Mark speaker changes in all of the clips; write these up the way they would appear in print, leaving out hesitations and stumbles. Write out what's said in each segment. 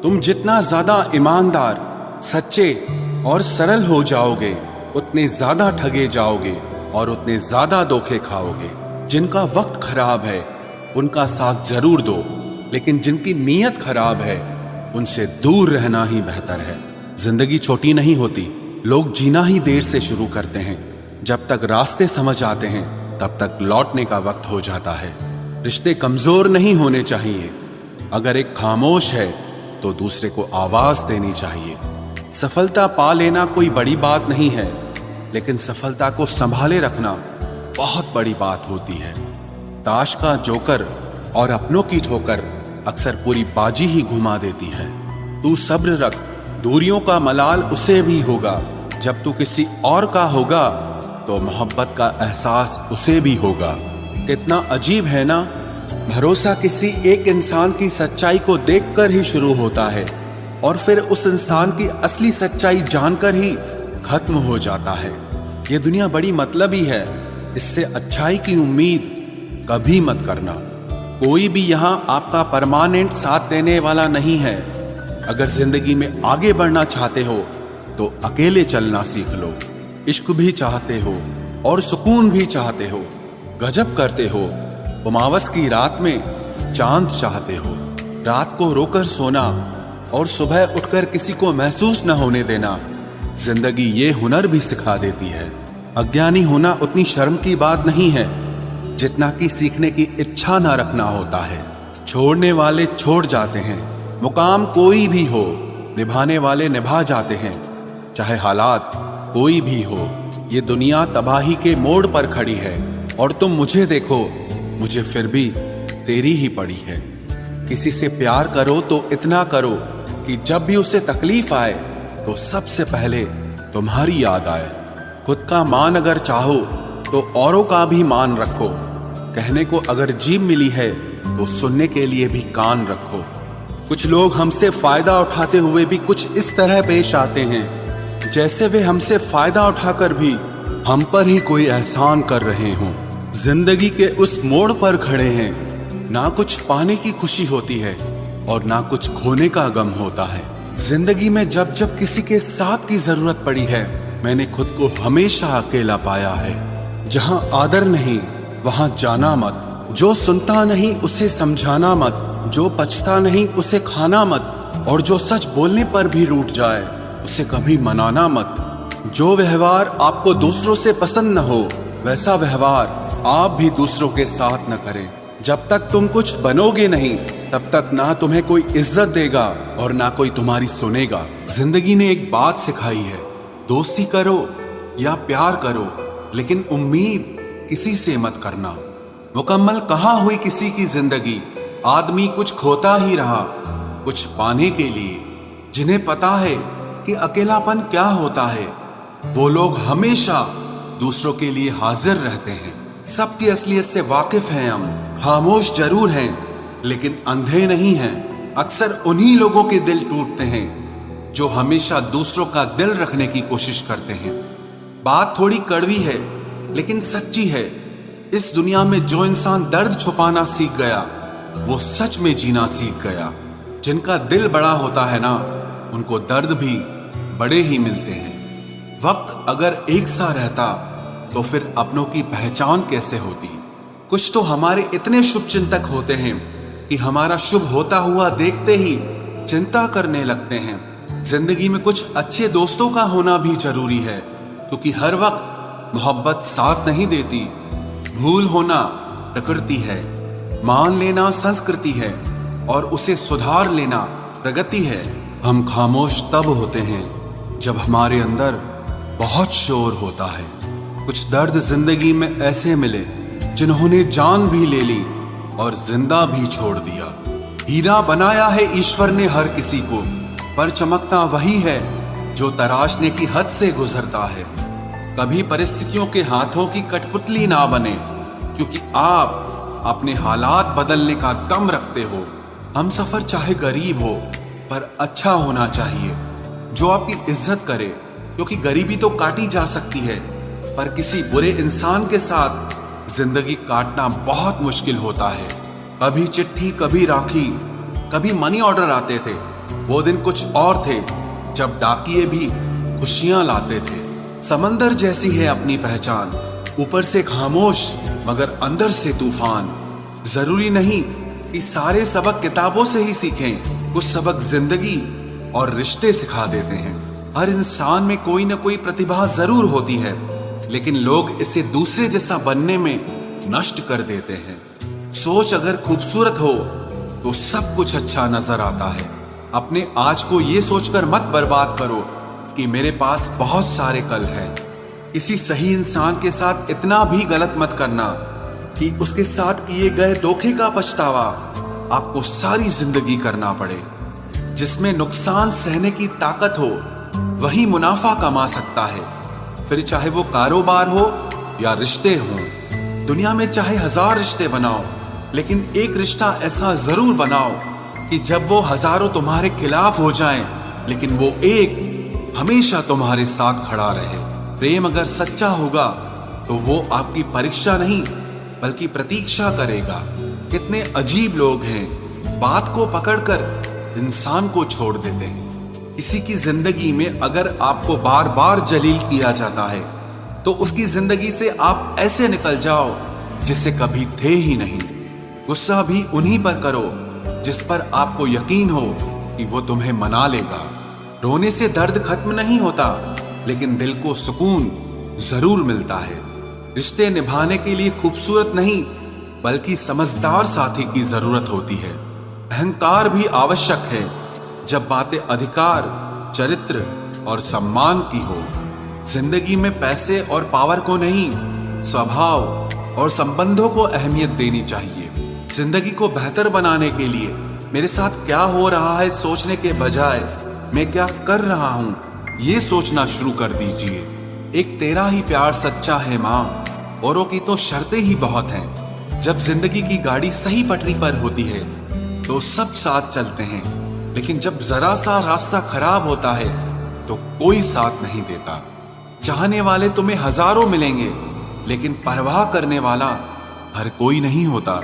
Speaker 1: तुम जितना ज्यादा ईमानदार, सच्चे और सरल हो जाओगे, उतने ज्यादा ठगे जाओगे और उतने ज्यादा धोखे खाओगे। जिनका वक्त खराब है उनका साथ जरूर दो, लेकिन जिनकी नीयत खराब है उनसे दूर रहना ही बेहतर है। जिंदगी छोटी नहीं होती, लोग जीना ही देर से शुरू करते हैं। जब तक रास्ते समझ आते हैं तब तक लौटने का वक्त हो जाता है। रिश्ते कमजोर नहीं होने चाहिए। अगर एक खामोश है तो दूसरे को आवाज देनी चाहिए। सफलता पा लेना कोई बड़ी बात नहीं है, लेकिन सफलता को संभाले रखना बहुत बड़ी बात होती है। ताश का जोकर और अपनों की ठोकर अक्सर पूरी बाजी ही घुमा देती है। तू सब्र रख, दूरियों का मलाल उसे भी होगा। जब तू किसी और का होगा तो मोहब्बत का एहसास उसे भी होगा। कितना अजीब है ना, भरोसा किसी एक इंसान की सच्चाई को देखकर ही शुरू होता है और फिर उस इंसान की असली सच्चाई जानकर ही खत्म हो जाता है। ये दुनिया बड़ी मतलबी है, इससे अच्छाई की उम्मीद कभी मत करना। कोई भी यहाँ आपका परमानेंट साथ देने वाला नहीं है। अगर जिंदगी में आगे बढ़ना चाहते हो तो अकेले चलना सीख लो। इश्क भी चाहते हो और सुकून भी चाहते हो, गजब करते हो। उमावस की रात में चांद चाहते हो। रात को रोकर सोना और सुबह उठकर किसी को महसूस न होने देना, जिंदगी ये हुनर भी सिखा देती है। अज्ञानी होना उतनी शर्म की बात नहीं है जितना कि सीखने की इच्छा न रखना होता है। छोड़ने वाले छोड़ जाते हैं, मुकाम कोई भी हो, निभाने वाले निभा जाते हैं। चाहे हालात कोई भी हो, ये दुनिया तबाही के मोड़ पर खड़ी है और तुम मुझे देखो, मुझे फिर भी तेरी ही पड़ी है। किसी से प्यार करो तो इतना करो कि जब भी उसे तकलीफ आए तो सबसे पहले तुम्हारी याद आए। खुद का मान अगर चाहो तो औरों का भी मान रखो। कहने को अगर जीभ मिली है तो सुनने के लिए भी कान रखो। कुछ लोग हमसे फायदा उठाते हुए भी कुछ इस तरह पेश आते हैं जैसे वे हमसे फायदा उठाकर भी हम पर ही कोई एहसान कर रहे हों। जिंदगी के उस मोड़ पर खड़े हैं, ना कुछ पाने की खुशी होती है और ना कुछ खोने का गम होता है। जिंदगी में जब जब किसी के साथ की जरूरत पड़ी है, मैंने खुद को हमेशा अकेला पाया है। जहां आदर नहीं वहां जाना मत, जो सुनता नहीं उसे समझाना मत, जो पछता नहीं उसे खाना मत, और जो सच बोलने पर भी रूठ जाए उसे कभी मनाना मत। जो व्यवहार आपको दूसरों से पसंद न हो वैसा व्यवहार आप भी दूसरों के साथ न करें। जब तक तुम कुछ बनोगे नहीं तब तक ना तुम्हें कोई इज्जत देगा और ना कोई तुम्हारी सुनेगा। जिंदगी ने एक बात सिखाई है, दोस्ती करो या प्यार करो, लेकिन उम्मीद किसी से मत करना। मुकम्मल कहाँ हुई किसी की जिंदगी, आदमी कुछ खोता ही रहा कुछ पाने के लिए। जिन्हें पता है कि अकेलापन क्या होता है, वो लोग हमेशा दूसरों के लिए हाजिर रहते हैं। सबकी असलियत से वाकिफ हैं हम, खामोश जरूर हैं लेकिन अंधे नहीं हैं। अक्सर उन्हीं लोगों के दिल टूटते हैं जो हमेशा दूसरों का दिल रखने की कोशिश करते हैं। बात थोड़ी कड़वी है लेकिन सच्ची है। इस दुनिया में जो इंसान दर्द छुपाना सीख गया वो सच में जीना सीख गया। जिनका दिल बड़ा होता है ना, उनको दर्द भी बड़े ही मिलते हैं। वक्त अगर एक सा रहता तो फिर अपनों की पहचान कैसे होती। कुछ तो हमारे इतने शुभ चिंतक होते हैं कि हमारा शुभ होता हुआ देखते ही चिंता करने लगते हैं। जिंदगी में कुछ अच्छे दोस्तों का होना भी जरूरी है, क्योंकि हर वक्त मोहब्बत साथ नहीं देती। भूल होना प्रकृति है, मान लेना संस्कृति है और उसे सुधार लेना प्रगति है। हम खामोश तब होते हैं जब हमारे अंदर बहुत शोर होता है। कुछ दर्द जिंदगी में ऐसे मिले जिन्होंने जान भी ले ली और जिंदा भी छोड़ दिया। हीरा बनाया है ईश्वर ने हर किसी को, पर चमकता वही है जो तराशने की हद से गुजरता है। कभी परिस्थितियों के हाथों की कठपुतली ना बने, क्योंकि आप अपने हालात बदलने का दम रखते हो। हम सफर चाहे गरीब हो पर अच्छा होना चाहिए, जो आपकी इज्जत करे, क्योंकि गरीबी तो काटी जा सकती है पर किसी बुरे इंसान के साथ जिंदगी काटना बहुत मुश्किल होता है। कभी चिट्ठी, कभी राखी, कभी मनी ऑर्डर आते थे, वो दिन कुछ और थे जब डाकिये भी खुशियां लाते थे। समंदर जैसी है अपनी पहचान, ऊपर से खामोश मगर अंदर से तूफान। जरूरी नहीं कि सारे सबक किताबों से ही सीखें, कुछ सबक जिंदगी और रिश्ते सिखा देते हैं। हर इंसान में कोई ना कोई प्रतिभा जरूर होती है, लेकिन लोग इसे दूसरे जैसा बनने में नष्ट कर देते हैं। सोच अगर खूबसूरत हो तो सब कुछ अच्छा नजर आता है। अपने आज को ये सोचकर मत बर्बाद करो कि मेरे पास बहुत सारे कल हैं। किसी सही इंसान के साथ इतना भी गलत मत करना कि उसके साथ किए गए धोखे का पछतावा आपको सारी जिंदगी करना पड़े। जिसमें नुकसान सहने की ताकत हो वही मुनाफा कमा सकता है, फिर चाहे वो कारोबार हो या रिश्ते हों। दुनिया में चाहे 1000 रिश्ते बनाओ, लेकिन एक रिश्ता ऐसा जरूर बनाओ कि जब वो हजारों तुम्हारे खिलाफ हो जाएं, लेकिन वो एक हमेशा तुम्हारे साथ खड़ा रहे। प्रेम अगर सच्चा होगा तो वो आपकी परीक्षा नहीं बल्कि प्रतीक्षा करेगा। कितने अजीब लोग हैं, बात को पकड़कर इंसान को छोड़ देते हैं। किसी की जिंदगी में अगर आपको बार बार जलील किया जाता है तो उसकी जिंदगी से आप ऐसे निकल जाओ जिसे कभी थे ही नहीं। गुस्सा भी उन्हीं पर करो जिस पर आपको यकीन हो कि वो तुम्हें मना लेगा। रोने से दर्द खत्म नहीं होता, लेकिन दिल को सुकून जरूर मिलता है। रिश्ते निभाने के लिए खूबसूरत नहीं बल्कि समझदार साथी की जरूरत होती है। अहंकार भी आवश्यक है जब बातें अधिकार, चरित्र और सम्मान की हो। जिंदगी में पैसे और पावर को नहीं, स्वभाव और संबंधों को अहमियत देनी चाहिए। जिंदगी को बेहतर बनाने के लिए मेरे साथ क्या हो रहा है सोचने के बजाय मैं क्या कर रहा हूं ये सोचना शुरू कर दीजिए। एक तेरा ही प्यार सच्चा है माँ, औरों की तो शर्तें ही बहुत हैं। जब जिंदगी की गाड़ी सही पटरी पर होती है तो सब साथ चलते हैं, लेकिन जब जरा सा रास्ता खराब होता है तो कोई साथ नहीं देता। चाहने वाले तुम्हें हजारों मिलेंगे, लेकिन परवाह करने वाला हर कोई नहीं होता।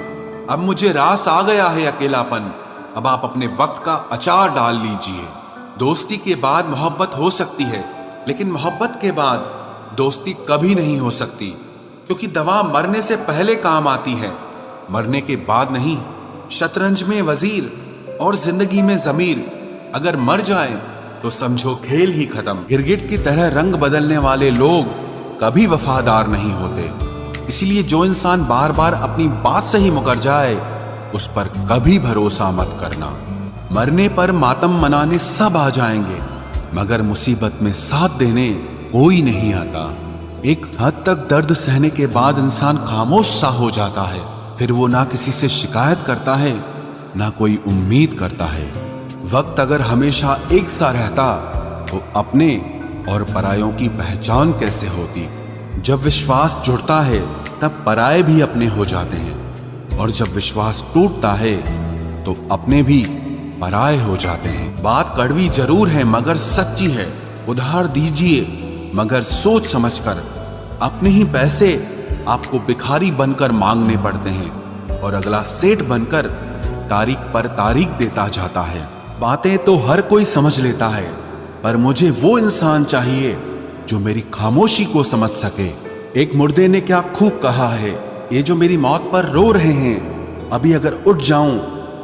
Speaker 1: अब मुझे रास आ गया है अकेलापन, अब आप अपने वक्त का अचार डाल लीजिए। दोस्ती के बाद मोहब्बत हो सकती है, लेकिन मोहब्बत के बाद दोस्ती कभी नहीं हो सकती, क्योंकि दवा मरने से पहले काम आती है, मरने के बाद नहीं। शतरंज में वजीर और जिंदगी में जमीर अगर मर जाए तो समझो खेल ही खत्म। गिरगिट की तरह रंग बदलने वाले लोग कभी वफादार नहीं होते, इसीलिए जो इंसान बार बार अपनी बात से ही मुकर जाए उस पर कभी भरोसा मत करना। मरने पर मातम मनाने सब आ जाएंगे, मगर मुसीबत में साथ देने कोई नहीं आता। एक हद तक दर्द सहने के बाद इंसान खामोश सा हो जाता है, फिर वो ना किसी से शिकायत करता है ना कोई उम्मीद करता है। वक्त अगर हमेशा एक सा रहता तो अपने और परायों की पहचान कैसे होती। जब विश्वास जुड़ता है तब पराये भी अपने हो जाते हैं, और जब विश्वास टूटता है तो अपने भी पराये हो जाते हैं। बात कड़वी जरूर है मगर सच्ची है। उधार दीजिए मगर सोच समझकर। अपने ही पैसे आपको भिखारी बनकर मांगने पड़ते हैं, और अगला सेठ बनकर तारीख पर तारीख देता जाता है। बातें तो हर कोई समझ लेता है, पर मुझे वो इंसान चाहिए जो मेरी खामोशी को समझ सके। एक मुर्दे ने क्या खूब कहा है, ये जो मेरी मौत पर रो रहे हैं, अभी अगर उठ जाऊं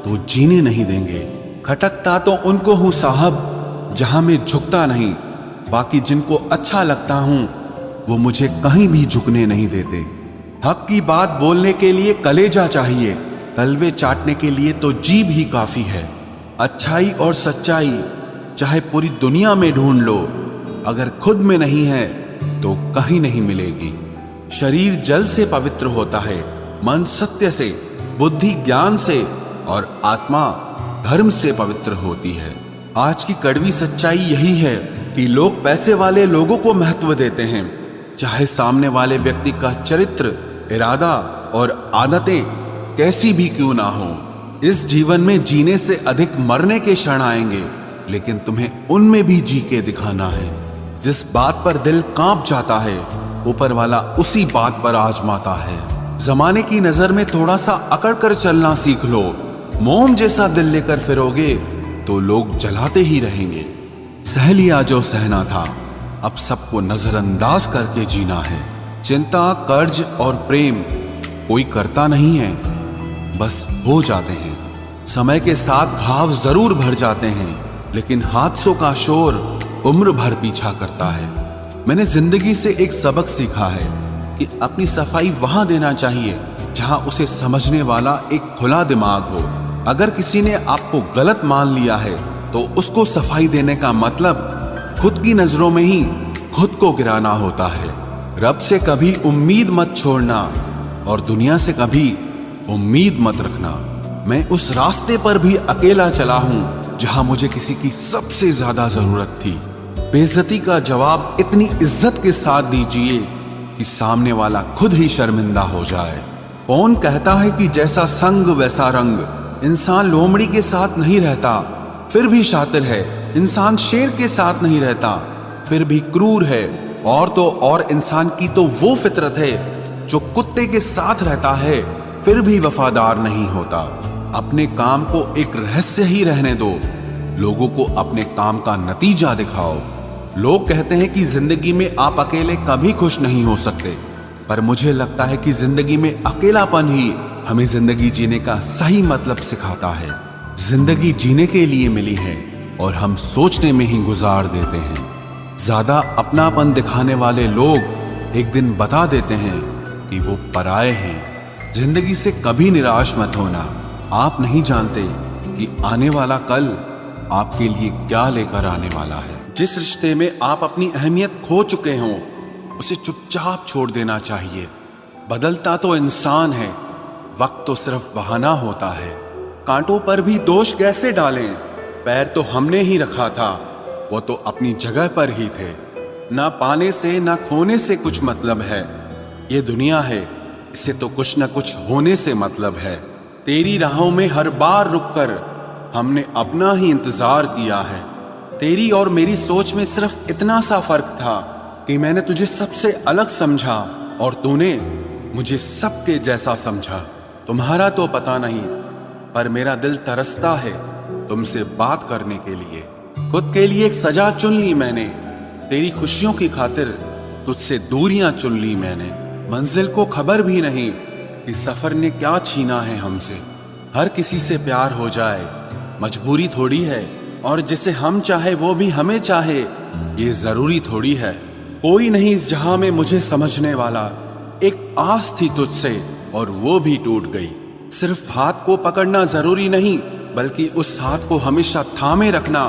Speaker 1: तो जीने नहीं देंगे। खटकता तो उनको हूं साहब जहां मैं झुकता नहीं, बाकी जिनको अच्छा लगता हूं वो मुझे कहीं भी झुकने नहीं देते। हक की बात बोलने के लिए कलेजा चाहिए, तलवे चाटने के लिए तो जीभ ही काफी है। अच्छाई और सच्चाई चाहे पूरी दुनिया में ढूंढ लो, अगर खुद में नहीं है तो कहीं नहीं मिलेगी। शरीर जल से पवित्र होता है, मन सत्य से, बुद्धि ज्ञान से और आत्मा धर्म से पवित्र होती है। आज की कड़वी सच्चाई यही है कि लोग पैसे वाले लोगों को महत्व देते हैं, चाहे सामने वाले व्यक्ति का चरित्र, इरादा और आदतें कैसी भी क्यों ना हो। इस जीवन में जीने से अधिक मरने के क्षण आएंगे, लेकिन तुम्हें उनमें भी जी के दिखाना है। जिस बात पर दिल कांप जाता है ऊपर वाला उसी बात पर आजमाता है। जमाने की नजर में थोड़ा सा अकड़ कर चलना सीख लो। मोम जैसा दिल लेकर फिरोगे तो लोग जलाते ही रहेंगे। सह लिया जो सहना था, अब सबको नजरअंदाज करके जीना है। चिंता, कर्ज और प्रेम कोई करता नहीं है, बस हो जाते हैं। समय के साथ घाव जरूर भर जाते हैं, लेकिन हादसों का शोर उम्र भर पीछा करता है। मैंने जिंदगी से एक सबक सीखा है कि अपनी सफाई वहां देना चाहिए जहां उसे समझने वाला एक खुला दिमाग हो। अगर किसी ने आपको गलत मान लिया है तो उसको सफाई देने का मतलब खुद की नजरों में ही खुद को गिराना होता है। रब से कभी उम्मीद मत छोड़ना और दुनिया से कभी उम्मीद मत रखना। मैं उस रास्ते पर भी अकेला चला हूं जहां मुझे किसी की सबसे ज्यादा जरूरत थी। बेइज्जती का जवाब इतनी इज्जत के साथ दीजिए कि सामने वाला खुद ही शर्मिंदा हो जाए। कौन कहता है कि जैसा संग वैसा रंग। इंसान लोमड़ी के साथ नहीं रहता फिर भी शातिर है। इंसान शेर के साथ नहीं रहता फिर भी क्रूर है। और तो और इंसान की तो वो फितरत है जो कुत्ते के साथ रहता है फिर भी वफादार नहीं होता। अपने काम को एक रहस्य ही रहने दो, लोगों को अपने काम का नतीजा दिखाओ। लोग कहते हैं कि जिंदगी में आप अकेले कभी खुश नहीं हो सकते, पर मुझे लगता है कि जिंदगी में अकेलापन ही हमें जिंदगी जीने का सही मतलब सिखाता है। जिंदगी जीने के लिए मिली है और हम सोचने में ही गुजार देते हैं। ज्यादा अपनापन दिखाने वाले लोग एक दिन बता देते हैं कि वो पराये हैं। जिंदगी से कभी निराश मत होना। आप नहीं जानते कि आने वाला कल आपके लिए क्या लेकर आने वाला है। जिस रिश्ते में आप अपनी अहमियत खो चुके हों उसे चुपचाप छोड़ देना चाहिए। बदलता तो इंसान है, वक्त तो सिर्फ बहाना होता है। कांटों पर भी दोष कैसे डालें, पैर तो हमने ही रखा था, वो तो अपनी जगह पर ही थे। ना पाने से ना खोने से कुछ मतलब है। ये दुनिया है, इसे तो कुछ न कुछ होने से मतलब है। तेरी राहों में हर बार रुककर हमने अपना ही इंतजार किया है। तेरी और मेरी सोच में सिर्फ इतना सा फर्क था कि मैंने तुझे सबसे अलग समझा और तूने मुझे सबके जैसा समझा। तुम्हारा तो पता नहीं, पर मेरा दिल तरसता है तुमसे बात करने के लिए। खुद के लिए एक सजा चुन ली मैंने, तेरी खुशियों की खातिर तुझसे दूरियां चुन ली मैंने। मंजिल को खबर भी नहीं कि सफर ने क्या छीना है हमसे। हर किसी से प्यार हो जाए मजबूरी थोड़ी है, और जिसे हम चाहे वो भी हमें चाहे ये जरूरी थोड़ी है। कोई नहीं इस जहां में मुझे समझने वाला, एक आस थी तुझसे और वो भी टूट गई। सिर्फ हाथ को पकड़ना जरूरी नहीं, बल्कि उस हाथ को हमेशा थामे रखना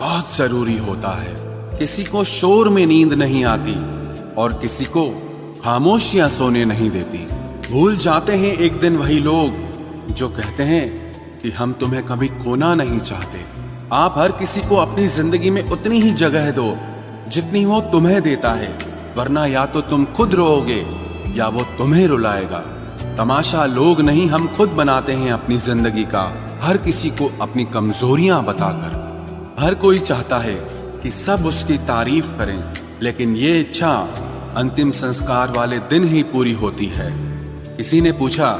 Speaker 1: बहुत जरूरी होता है। किसी को शोर में नींद नहीं आती और किसी को खामोशियां सोने नहीं देती। भूल जाते हैं एक दिन वही लोग जो कहते हैं कि हम तुम्हें कभी खोना नहीं चाहते। आप हर किसी को अपनी जिंदगी में उतनी ही जगह दो जितनी वो तुम्हें देता है, वरना या तो तुम खुद रोओगे या वो तुम्हें रुलाएगा। तमाशा लोग नहीं, हम खुद बनाते हैं अपनी जिंदगी का, हर किसी को अपनी कमजोरियां बताकर। हर कोई चाहता है कि सब उसकी तारीफ करें, लेकिन ये इच्छा अंतिम संस्कार वाले दिन ही पूरी होती है। किसी ने पूछा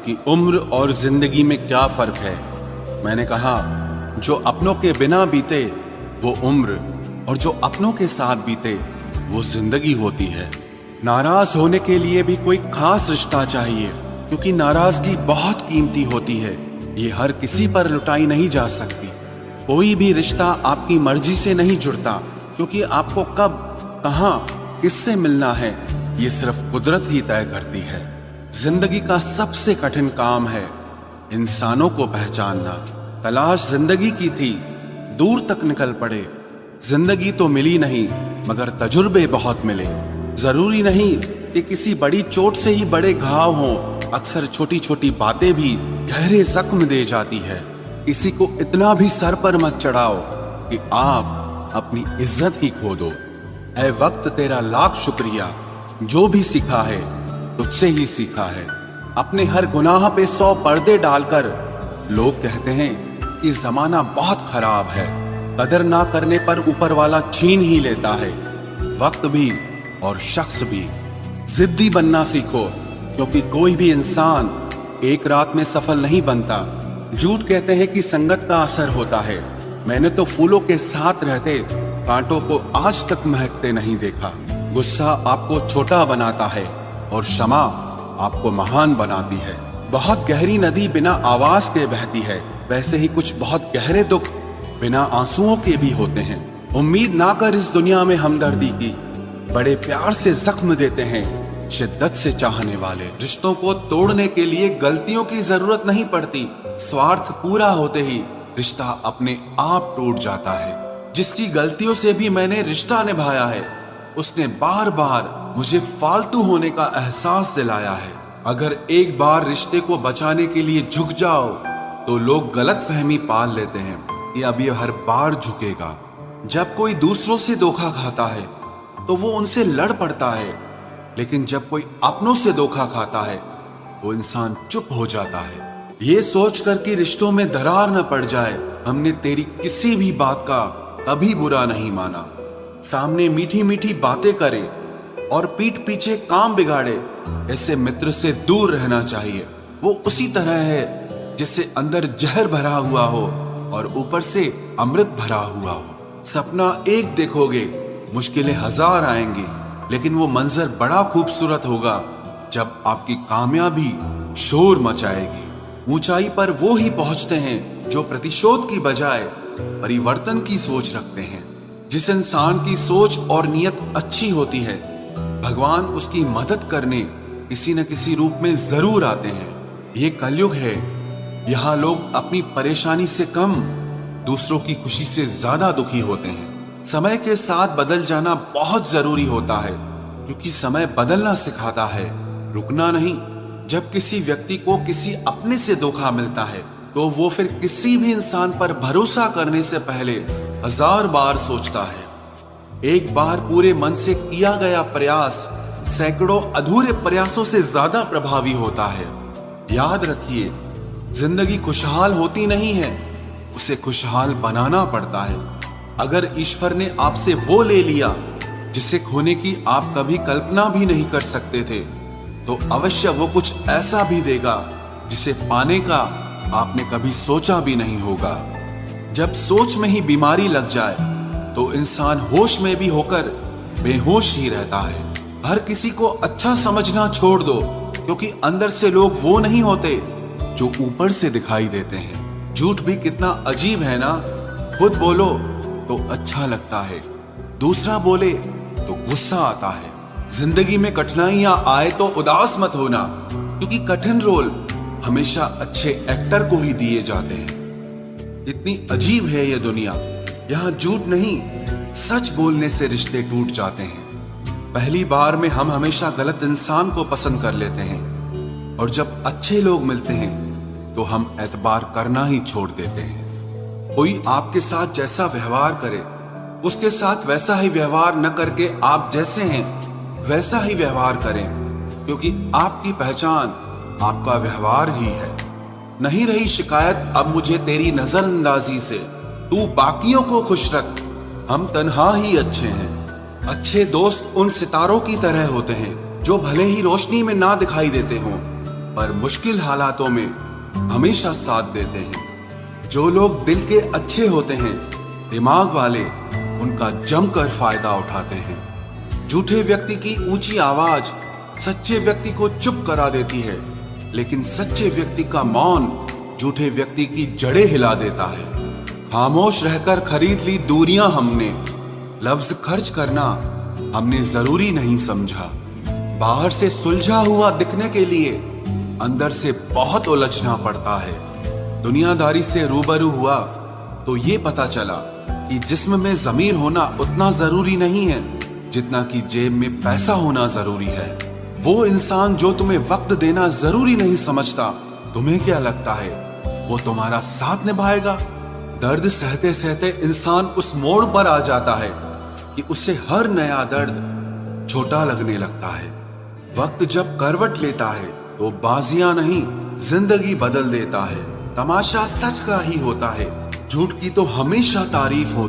Speaker 1: कि उम्र और जिंदगी में क्या फर्क है। मैंने कहा, जो अपनों के बिना बीते वो उम्र, और जो अपनों के साथ बीते वो जिंदगी होती है। नाराज होने के लिए भी कोई खास रिश्ता चाहिए, क्योंकि नाराजगी बहुत कीमती होती है। ये हर किसी पर लुटाई नहीं जा सकती। कोई भी रिश्ता आपकी मर्जी से नहीं जुड़ता, क्योंकि आपको कब, कहां, किससे मिलना है ये सिर्फ कुदरत ही तय करती है। जिंदगी का सबसे कठिन काम है इंसानों को पहचानना। तलाश जिंदगी की थी, दूर तक निकल पड़े। जिंदगी तो मिली नहीं, मगर तजुर्बे बहुत मिले। जरूरी नहीं कि किसी बड़ी चोट से ही बड़े घाव हों, अक्सर छोटी छोटी बातें भी गहरे जख्म दे जाती है। किसी को इतना भी सर पर मत चढ़ाओ कि आप अपनी इज्जत ही खो दो। ऐ वक्त तेरा लाख शुक्रिया, जो भी सीखा है तुझसे ही सीखा है। अपने हर गुनाह पे 100 पर्दे डालकर लोग कहते हैं कि जमाना बहुत खराब है। कदर ना करने पर ऊपर वाला छीन ही लेता है, वक्त भी और शख्स भी। जिद्दी बनना सीखो, क्योंकि कोई भी इंसान एक रात में सफल नहीं बनता। झूठ कहते हैं कि संगत का असर होता है, मैंने तो फूलों के साथ रहते कांटों को आज तक महकते नहीं देखा। गुस्सा आपको छोटा बनाता है और क्षमा आपको महान बनाती है। बहुत गहरी नदी बिना आवाज के बहती है, वैसे ही कुछ बहुत गहरे दुख बिना आंसुओं के भी होते हैं। उम्मीद ना कर इस दुनिया में हमदर्दी की, बड़े प्यार से जख्म देते हैं शिद्दत से चाहने वाले। रिश्तों को तोड़ने के लिए गलतियों की जरूरत नहीं पड़ती, स्वार्थ पूरा होते ही रिश्ता अपने आप टूट जाता है। जिसकी गलतियों से भी मैंने रिश्ता निभाया है, उसने बार बार मुझे फालतू होने का एहसास दिलाया है। अगर एक बार रिश्ते को बचाने के लिए झुक जाओ तो लोग गलत फहमी पाल लेते हैं कि अब ये हर बार झुकेगा। जब कोई दूसरों से धोखा खाता है तो वो उनसे लड़ पड़ता है, लेकिन जब कोई अपनों से धोखा खाता है तो इंसान चुप हो जाता है। ये सोचकर कि रिश्तों में दरार न पड़ जाए, हमने तेरी किसी भी बात का कभी बुरा नहीं माना। सामने मीठी मीठी बातें करे और पीठ पीछे काम बिगाड़े, ऐसे मित्र से दूर रहना चाहिए। वो उसी तरह है जिससे अंदर जहर भरा हुआ हो और ऊपर से अमृत भरा हुआ हो। सपना एक देखोगे, मुश्किलें हजार आएंगी, लेकिन वो मंजर बड़ा खूबसूरत होगा जब आपकी कामयाबी शोर मचाएगी। ऊंचाई पर वो ही पहुंचते हैं जो प्रतिशोध की बजाय परिवर्तन की सोच रखते हैं। जिस इंसान की सोच और नियत अच्छी होती है, भगवान उसकी मदद करने किसी न किसी रूप में जरूर आते हैं। ये कलयुग है, यहाँ लोग अपनी परेशानी से कम दूसरों की खुशी से ज्यादा दुखी होते हैं। समय के साथ बदल जाना बहुत जरूरी होता है, क्योंकि समय बदलना सिखाता है, रुकना नहीं। जब किसी व्यक्ति को किसी अपने से धोखा मिलता है तो वो फिर किसी भी इंसान पर भरोसा करने से पहले हजार बार सोचता है। एक बार पूरे मन से किया गया प्रयास सैकड़ों अधूरे प्रयासों से ज्यादा प्रभावी होता है। याद रखिए, जिंदगी खुशहाल होती नहीं है, उसे खुशहाल बनाना पड़ता है। अगर ईश्वर ने आपसे वो ले लिया जिसे खोने की आप कभी कल्पना भी नहीं कर सकते थे, तो अवश्य वो कुछ ऐसा भी देगा जिसे पाने का आपने कभी सोचा भी नहीं होगा। जब सोच में ही बीमारी लग जाए तो इंसान होश में भी होकर बेहोश ही रहता है। हर किसी को अच्छा समझना छोड़ दो, क्योंकि अंदर से लोग वो नहीं होते जो ऊपर से दिखाई देते हैं। झूठ भी कितना अजीब है ना, खुद बोलो तो अच्छा लगता है, दूसरा बोले तो गुस्सा आता है। जिंदगी में कठिनाइयां आए तो उदास मत होना, क्योंकि कठिन रोल हमेशा अच्छे एक्टर को ही दिए जाते हैं। इतनी अजीब है ये दुनिया, यहाँ झूठ नहीं सच बोलने से रिश्ते टूट जाते हैं। पहली बार में हम हमेशा गलत इंसान को पसंद कर लेते हैं, और जब अच्छे लोग मिलते हैं तो हम एतबार करना ही छोड़ देते हैं। कोई आपके साथ जैसा व्यवहार करे, उसके साथ वैसा ही व्यवहार न करके आप जैसे हैं वैसा ही व्यवहार करें, क्योंकि आपकी पहचान आपका व्यवहार ही है। नहीं रही शिकायत अब मुझे तेरी नजरअंदाजी से, तू बाकियों को खुश रख, हम तन्हा ही अच्छे हैं। अच्छे दोस्त उन सितारों की तरह होते हैं जो भले ही रोशनी में ना दिखाई देते हों, पर मुश्किल हालातों में हमेशा साथ देते हैं। जो लोग दिल के अच्छे होते हैं, दिमाग वाले उनका जमकर फायदा उठाते हैं। झूठे व्यक्ति की ऊंची आवाज सच्चे व्यक्ति को चुप करा देती है, लेकिन सच्चे व्यक्ति का मौन झूठे व्यक्ति की जड़ें हिला देता है। खामोश रहकर खरीद ली दूरियां हमने, लफ्ज खर्च करना हमने जरूरी नहीं समझा। बाहर से सुलझा हुआ दिखने के लिए अंदर से बहुत उलझना पड़ता है। दुनियादारी से रूबरू हुआ तो ये पता चला कि जिस्म में जमीर होना उतना जरूरी नहीं है जितना कि जेब में पैसा होना जरूरी है। वो इंसान जो तुम्हें वक्त देना जरूरी नहीं समझता, तुम्हें क्या लगता है वो तुम्हारा साथ निभाएगा? दर्द सहते सहते इंसान उस मोड़ पर आ जाता है कि उसे हर नया दर्द छोटा लगने लगता है। वक्त जब करवट लेता है तो बाजियां नहीं जिंदगी बदल देता है। तमाशा सच का ही होता है, झूठ की तो हमेशा तारीफ होती है।